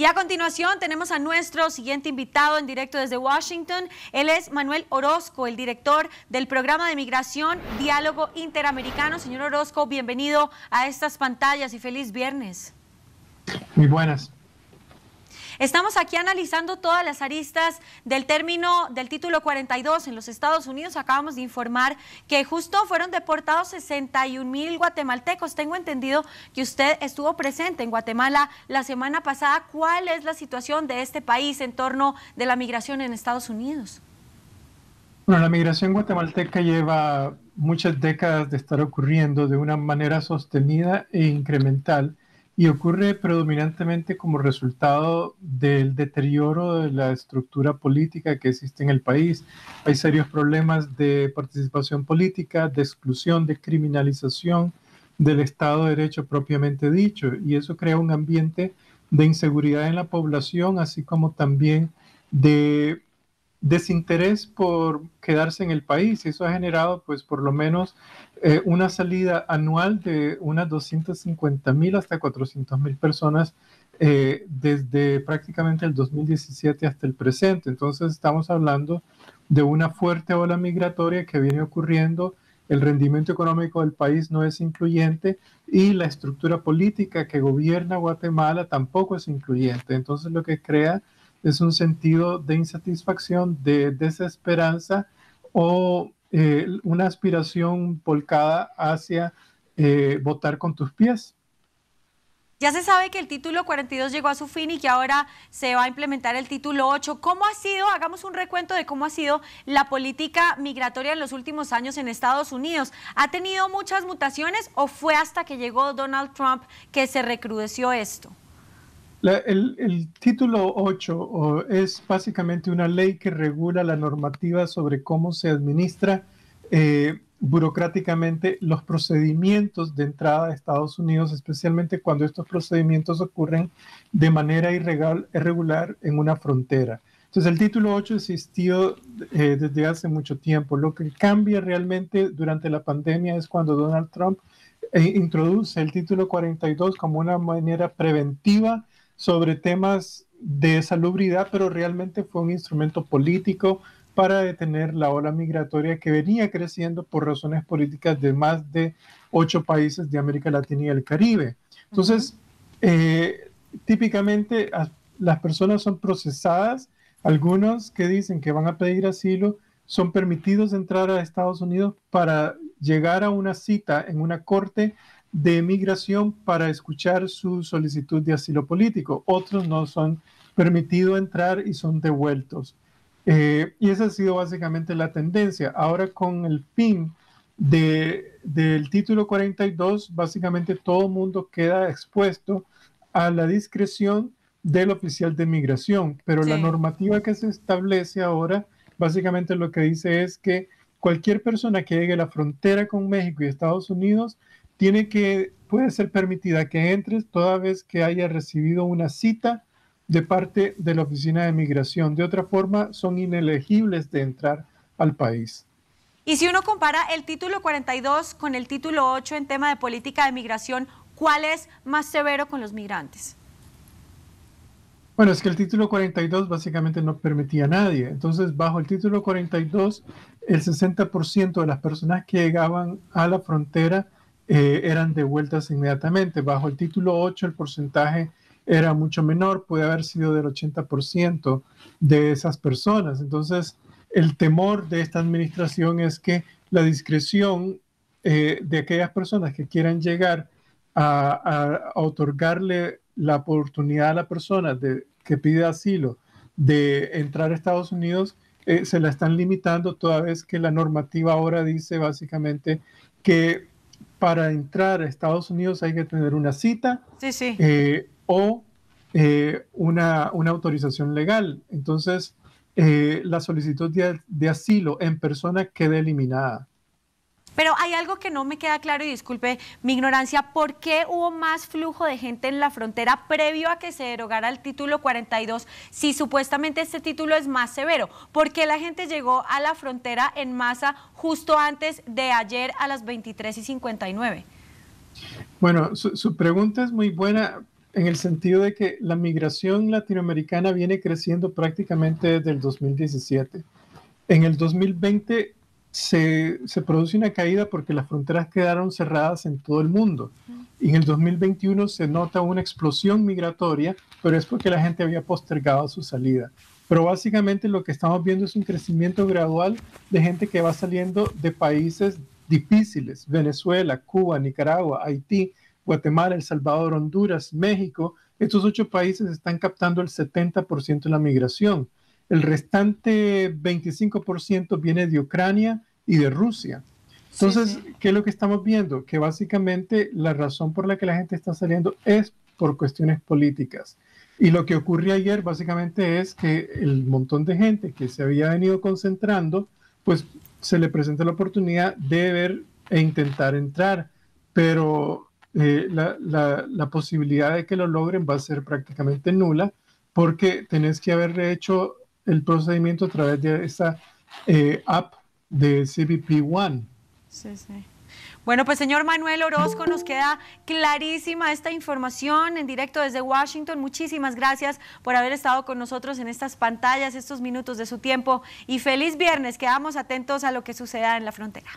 Y a continuación tenemos a nuestro siguiente invitado en directo desde Washington. Él es Manuel Orozco, el director del programa de migración Diálogo Interamericano. Señor Orozco, bienvenido a estas pantallas y feliz viernes. Muy buenas. Estamos aquí analizando todas las aristas del término del título 42 en los Estados Unidos. Acabamos de informar que justo fueron deportados 61,000 guatemaltecos. Tengo entendido que usted estuvo presente en Guatemala la semana pasada. ¿Cuál es la situación de este país en torno de la migración en Estados Unidos? Bueno, la migración guatemalteca lleva muchas décadas de estar ocurriendo de una manera sostenida e incremental, y ocurre predominantemente como resultado del deterioro de la estructura política que existe en el país. Hay serios problemas de participación política, de exclusión, de criminalización del Estado de Derecho propiamente dicho, y eso crea un ambiente de inseguridad en la población, así como también de desinterés por quedarse en el país. Y eso ha generado, pues, por lo menos una salida anual de unas 250,000 hasta 400,000 personas desde prácticamente el 2017 hasta el presente. Entonces estamos hablando de una fuerte ola migratoria que viene ocurriendo. El rendimiento económico del país no es incluyente y la estructura política que gobierna Guatemala tampoco es incluyente. Entonces lo que crea es un sentido de insatisfacción, de desesperanza o una aspiración volcada hacia votar con tus pies. Ya se sabe que el título 42 llegó a su fin y que ahora se va a implementar el título 8. ¿Cómo ha sido? Hagamos un recuento de cómo ha sido la política migratoria en los últimos años en Estados Unidos. ¿Ha tenido muchas mutaciones o fue hasta que llegó Donald Trump que se recrudeció esto? El título 8 es básicamente una ley que regula la normativa sobre cómo se administra burocráticamente los procedimientos de entrada a Estados Unidos, especialmente cuando estos procedimientos ocurren de manera irregular en una frontera. Entonces el título 8 existió desde hace mucho tiempo. Lo que cambia realmente durante la pandemia es cuando Donald Trump introduce el título 42 como una manera preventiva sobre temas de salubridad, pero realmente fue un instrumento político para detener la ola migratoria que venía creciendo por razones políticas de más de 8 países de América Latina y el Caribe. Entonces, típicamente las personas son procesadas. Algunos que dicen que van a pedir asilo son permitidos entrar a Estados Unidos para llegar a una cita en una corte de migración para escuchar su solicitud de asilo político. Otros no son permitidos entrar y son devueltos. Y esa ha sido básicamente la tendencia. Ahora, con el fin del título 42, básicamente todo el mundo queda expuesto a la discreción del oficial de migración, pero la normativa que se establece ahora básicamente lo que dice es que cualquier persona que llegue a la frontera con México y Estados Unidos puede ser permitida que entres toda vez que haya recibido una cita de parte de la Oficina de Migración. De otra forma, son inelegibles de entrar al país. Y si uno compara el título 42 con el título 8 en tema de política de migración, ¿cuál es más severo con los migrantes? Bueno, es que el título 42 básicamente no permitía a nadie. Entonces, bajo el título 42, el 60% de las personas que llegaban a la frontera eran devueltas inmediatamente. Bajo el título 8 el porcentaje era mucho menor, puede haber sido del 80% de esas personas. Entonces, el temor de esta administración es que la discreción de aquellas personas que quieran llegar a otorgarle la oportunidad a la persona que pide asilo de entrar a Estados Unidos, se la están limitando, toda vez que la normativa ahora dice básicamente que para entrar a Estados Unidos hay que tener una cita o una autorización legal. Entonces, la solicitud de asilo en persona queda eliminada. Pero hay algo que no me queda claro y disculpe mi ignorancia. ¿Por qué hubo más flujo de gente en la frontera previo a que se derogara el título 42 si supuestamente este título es más severo? ¿Por qué la gente llegó a la frontera en masa justo antes de ayer a las 23:59? Bueno, su pregunta es muy buena. en el sentido de que la migración latinoamericana viene creciendo prácticamente desde el 2017. En el 2020 se produce una caída porque las fronteras quedaron cerradas en todo el mundo. Y en el 2021 se nota una explosión migratoria, pero es porque la gente había postergado su salida. Pero básicamente lo que estamos viendo es un crecimiento gradual de gente que va saliendo de países difíciles: Venezuela, Cuba, Nicaragua, Haití, Guatemala, El Salvador, Honduras, México. Estos 8 países están captando el 70% de la migración. El restante 25% viene de Ucrania y de Rusia. Entonces, Sí. ¿qué es lo que estamos viendo? Que básicamente la razón por la que la gente está saliendo es por cuestiones políticas. Y lo que ocurrió ayer básicamente es que el montón de gente que se había venido concentrando, pues se le presenta la oportunidad de ver e intentar entrar, pero la posibilidad de que lo logren va a ser prácticamente nula, porque tenés que haber hecho el procedimiento a través de esa app de CBP One. Sí, sí. Bueno, pues señor Manuel Orozco, nos queda clarísima esta información en directo desde Washington. Muchísimas gracias por haber estado con nosotros en estas pantallas, estos minutos de su tiempo, y feliz viernes. Quedamos atentos a lo que suceda en la frontera.